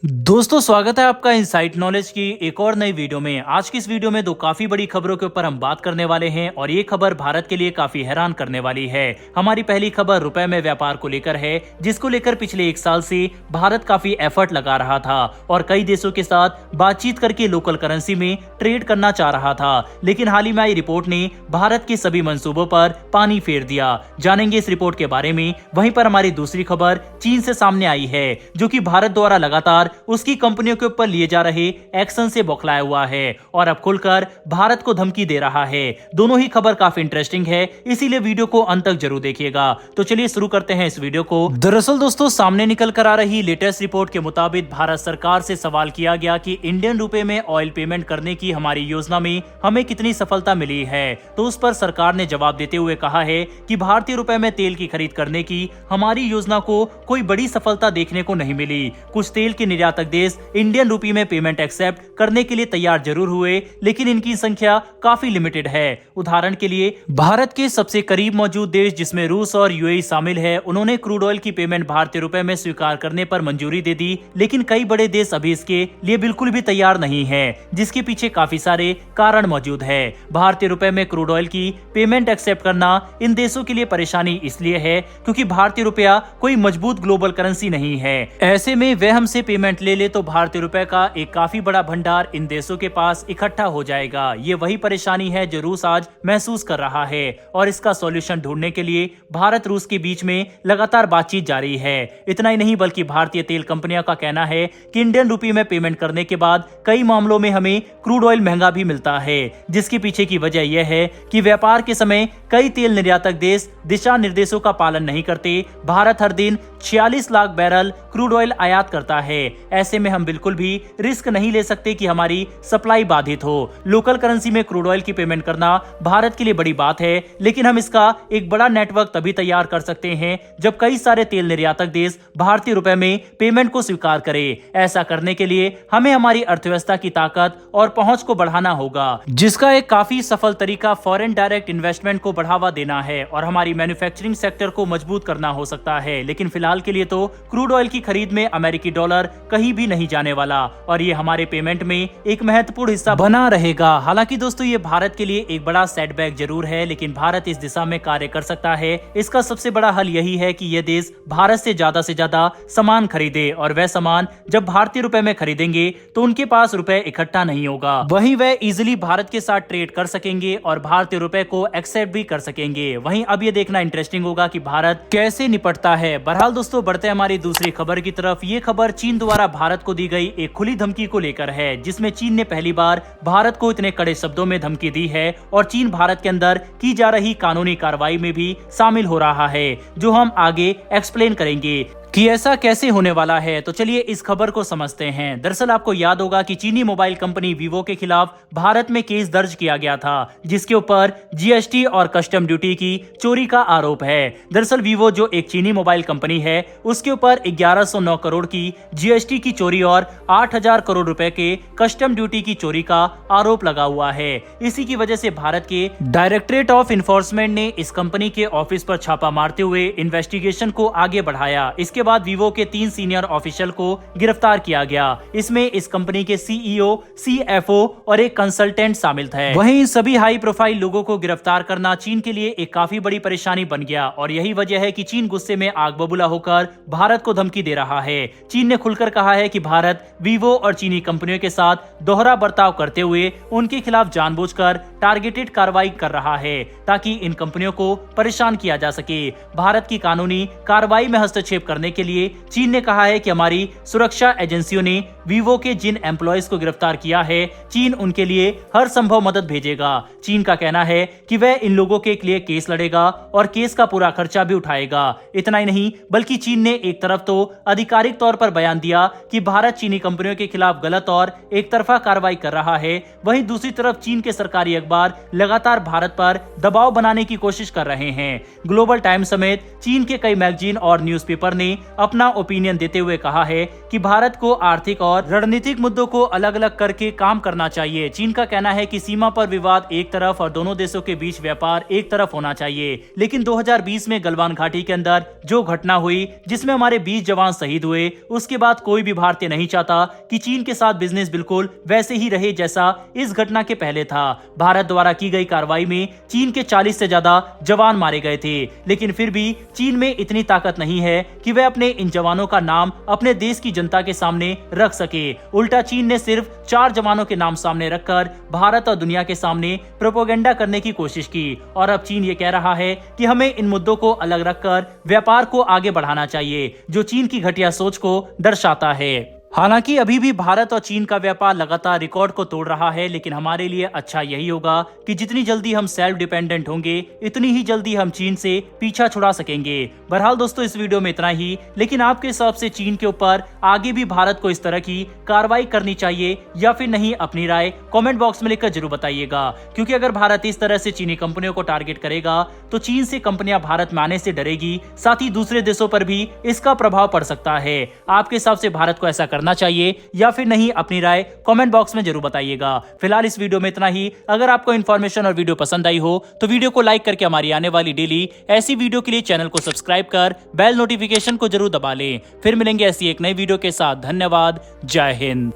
दोस्तों स्वागत है आपका इनसाइट नॉलेज की एक और नई वीडियो में। आज की इस वीडियो में दो काफी बड़ी खबरों के ऊपर हम बात करने वाले हैं और ये खबर भारत के लिए काफी हैरान करने वाली है। हमारी पहली खबर रुपए में व्यापार को लेकर है, जिसको लेकर पिछले एक साल से भारत काफी एफर्ट लगा रहा था और कई देशों के साथ बातचीत करके लोकल करेंसी में ट्रेड करना चाह रहा था। लेकिन हाल ही में आई रिपोर्ट ने भारत के सभी मंसूबों पर पानी फेर दिया। जानेंगे इस रिपोर्ट के बारे में। वहीं पर हमारी दूसरी खबर चीन से सामने आई है, जो कि भारत द्वारा लगातार उसकी कंपनियों के ऊपर लिए जा रहे एक्शन से बौखलाया हुआ है और अब खुलकर भारत को धमकी दे रहा है। दोनों ही खबर काफी इंटरेस्टिंग है, इसीलिए वीडियो को अंत तक जरूर देखिएगा। तो चलिए शुरू करते हैं इस वीडियो को। दरअसल दोस्तों, सामने निकल कर आ रही लेटेस्ट रिपोर्ट के मुताबिक भारत सरकार से सवाल किया गया कि इंडियन रुपए में ऑयल पेमेंट करने की हमारी योजना में हमें कितनी सफलता मिली है। तो उस पर सरकार ने जवाब देते हुए कहा है कि भारतीय रुपए में तेल की खरीद करने की हमारी योजना को कोई बड़ी सफलता देखने को नहीं मिली। कुछ तेल के निर्यातक देश इंडियन रुपी में पेमेंट एक्सेप्ट करने के लिए तैयार जरूर हुए, लेकिन इनकी संख्या काफी लिमिटेड है। उदाहरण के लिए भारत के सबसे करीब मौजूद देश जिसमें रूस और यूएई शामिल है, उन्होंने क्रूड ऑयल की पेमेंट भारतीय रुपए में स्वीकार करने पर मंजूरी दे दी, लेकिन कई बड़े देश अभी इसके लिए बिल्कुल भी तैयार नहीं है, जिसके पीछे काफी सारे कारण मौजूद है। भारतीय रुपए में क्रूड ऑयल की पेमेंट एक्सेप्ट करना इन देशों के लिए परेशानी इसलिए है क्योंकि भारतीय रुपया कोई मजबूत ग्लोबल करेंसी नहीं है। ऐसे में वे हमसे पेमेंट ले तो भारतीय रुपए का एक काफी बड़ा भंडार इन देशों के पास इकट्ठा हो जाएगा। ये वही परेशानी है जो रूस आज महसूस कर रहा है और इसका सॉल्यूशन ढूंढने के लिए भारत रूस के बीच में लगातार बातचीत जारी है। इतना ही नहीं बल्कि भारतीय तेल कंपनियों का कहना है कि इंडियन रुपी में पेमेंट करने के बाद कई मामलों में हमें क्रूड ऑयल महंगा भी मिलता है, जिसके पीछे की वजह यह है कि व्यापार के समय कई तेल निर्यातक देश दिशा निर्देशों का पालन नहीं करते। भारत हर दिन 46 लाख बैरल क्रूड ऑयल आयात करता है। ऐसे में हम बिल्कुल भी रिस्क नहीं ले सकते कि हमारी सप्लाई बाधित हो। लोकल करेंसी में क्रूड ऑयल की पेमेंट करना भारत के लिए बड़ी बात है, लेकिन हम इसका एक बड़ा नेटवर्क तभी तैयार कर सकते हैं जब कई सारे तेल निर्यातक देश भारतीय रुपए में पेमेंट को स्वीकार करें। ऐसा करने के लिए हमें हमारी अर्थव्यवस्था की ताकत और पहुंच को बढ़ाना होगा, जिसका एक काफी सफल तरीका फॉरेन डायरेक्ट इन्वेस्टमेंट को बढ़ावा देना है और हमारी मैन्युफैक्चरिंग सेक्टर को मजबूत करना हो सकता है। लेकिन फिलहाल के लिए तो क्रूड ऑयल की खरीद में अमेरिकी डॉलर कहीं भी नहीं जाने वाला और ये हमारे पेमेंट में एक महत्वपूर्ण हिस्सा बना रहेगा। हालांकि दोस्तों, ये भारत के लिए एक बड़ा सेटबैक जरूर है, लेकिन भारत इस दिशा में कार्य कर सकता है। इसका सबसे बड़ा हल यही है कि ये देश भारत से ज्यादा सामान खरीदे और वह सामान जब भारतीय रुपए में खरीदेंगे तो उनके पास रुपए इकट्ठा नहीं होगा। वहीं वह इजिली भारत के साथ ट्रेड कर सकेंगे और भारतीय रुपए को एक्सेप्ट भी कर सकेंगे। वहीं अब ये देखना इंटरेस्टिंग होगा कि भारत कैसे निपटता है। बहरहाल दोस्तों, बढ़ते हमारी दूसरी खबर की तरफ। ये खबर चीन द्वारा भारत को दी गई एक खुली धमकी को लेकर है, जिसमें चीन ने पहली बार भारत को इतने कड़े शब्दों में धमकी दी है और चीन भारत के अंदर की जा रही कानूनी कार्रवाई में भी शामिल हो रहा है, जो हम आगे एक्सप्लेन करेंगे कि ऐसा कैसे होने वाला है। तो चलिए इस खबर को समझते हैं। दरअसल आपको याद होगा कि चीनी मोबाइल कंपनी वीवो के खिलाफ भारत में केस दर्ज किया गया था, जिसके ऊपर जीएसटी और कस्टम ड्यूटी की चोरी का आरोप है। दरअसल वीवो जो एक चीनी मोबाइल कंपनी है, उसके ऊपर 1109 करोड़ की जीएसटी की चोरी और 8000 करोड़ रुपए के कस्टम ड्यूटी की चोरी का आरोप लगा हुआ है। इसी की वजह से भारत के डायरेक्टरेट ऑफ इन्फोर्समेंट ने इस कंपनी के ऑफिस पर छापा मारते हुए इन्वेस्टिगेशन को आगे बढ़ाया। इसके बाद वीवो के 3 सीनियर ऑफिशियल को गिरफ्तार किया गया। इसमें इस कंपनी के सीईओ, सीएफओ और एक कंसल्टेंट शामिल थे। वहीं इन सभी हाई प्रोफाइल लोगों को गिरफ्तार करना चीन के लिए एक काफी बड़ी परेशानी बन गया और यही वजह है कि चीन गुस्से में आग बबूला होकर भारत को धमकी दे रहा है। चीन ने खुलकर कहा है कि भारत वीवो और चीनी कंपनियों के साथ दोहरा बर्ताव करते हुए उनके खिलाफ जानबूझकर टारगेटेड कार्रवाई कर रहा है, ताकि इन कंपनियों को परेशान किया जा सके। भारत की कानूनी कार्रवाई में हस्तक्षेप करने के लिए चीन ने कहा है कि हमारी सुरक्षा एजेंसियों ने वीवो के जिन एम्प्लॉयज को गिरफ्तार किया है, चीन उनके लिए हर संभव मदद भेजेगा। चीन का कहना है कि वह इन लोगों के लिए केस लड़ेगा और केस का पूरा खर्चा भी उठाएगा। इतना ही नहीं बल्कि चीन ने एक तरफ तो आधिकारिक तौर पर बयान दिया कि भारत चीनी कंपनियों के खिलाफ गलत और एक तरफा कार्रवाई कर रहा है, वहीं दूसरी तरफ चीन के सरकारी अखबार लगातार भारत पर दबाव बनाने की कोशिश कर रहे हैं। ग्लोबल टाइम्स समेत चीन के कई मैगजीन और न्यूज़पेपर ने अपना ओपिनियन देते हुए कहा है कि भारत को आर्थिक और रणनीतिक मुद्दों को अलग अलग करके काम करना चाहिए। चीन का कहना है कि सीमा पर विवाद एक तरफ और दोनों देशों के बीच व्यापार एक तरफ होना चाहिए। लेकिन 2020 में गलवान घाटी के अंदर जो घटना हुई जिसमें हमारे 20 जवान शहीद हुए, उसके बाद कोई भी भारतीय नहीं चाहता कि चीन के साथ बिजनेस बिल्कुल वैसे ही रहे जैसा इस घटना के पहले था। भारत द्वारा की गई कार्रवाई में चीन के 40 से ज्यादा जवान मारे गए थे, लेकिन फिर भी चीन में इतनी ताकत नहीं है कि वह अपने इन जवानों का नाम अपने देश की जनता के सामने रख सके। उल्टा चीन ने सिर्फ 4 जवानों के नाम सामने रखकर भारत और दुनिया के सामने प्रोपेगेंडा करने की कोशिश की और अब चीन ये कह रहा है कि हमें इन मुद्दों को अलग रखकर व्यापार को आगे बढ़ाना चाहिए, जो चीन की घटिया सोच को दर्शाता है। हालांकि अभी भी भारत और चीन का व्यापार लगातार रिकॉर्ड को तोड़ रहा है, लेकिन हमारे लिए अच्छा यही होगा कि जितनी जल्दी हम सेल्फ डिपेंडेंट होंगे इतनी ही जल्दी हम चीन से पीछा छुड़ा सकेंगे। बहरहाल दोस्तों, इस वीडियो में इतना ही, लेकिन आपके हिसाब से चीन के ऊपर आगे भी भारत को इस तरह की कार्रवाई करनी चाहिए या फिर नहीं, अपनी राय कॉमेंट बॉक्स में लिखकर जरूर बताइएगा। क्योंकि अगर भारत इस तरह से चीनी कंपनियों को टारगेट करेगा तो चीन से कंपनियां भारत में आने से डरेगी, साथ ही दूसरे देशों पर भी इसका प्रभाव पड़ सकता है। आपके हिसाब से भारत को ऐसा करना चाहिए या फिर नहीं, अपनी राय कमेंट बॉक्स में जरूर बताइएगा। फिलहाल इस वीडियो में इतना ही। अगर आपको इन्फॉर्मेशन और वीडियो पसंद आई हो तो वीडियो को लाइक करके हमारी आने वाली डेली ऐसी वीडियो के लिए चैनल को सब्सक्राइब कर बेल नोटिफिकेशन को जरूर दबा लें। फिर मिलेंगे ऐसी एक नई वीडियो के साथ। धन्यवाद। जय हिंद।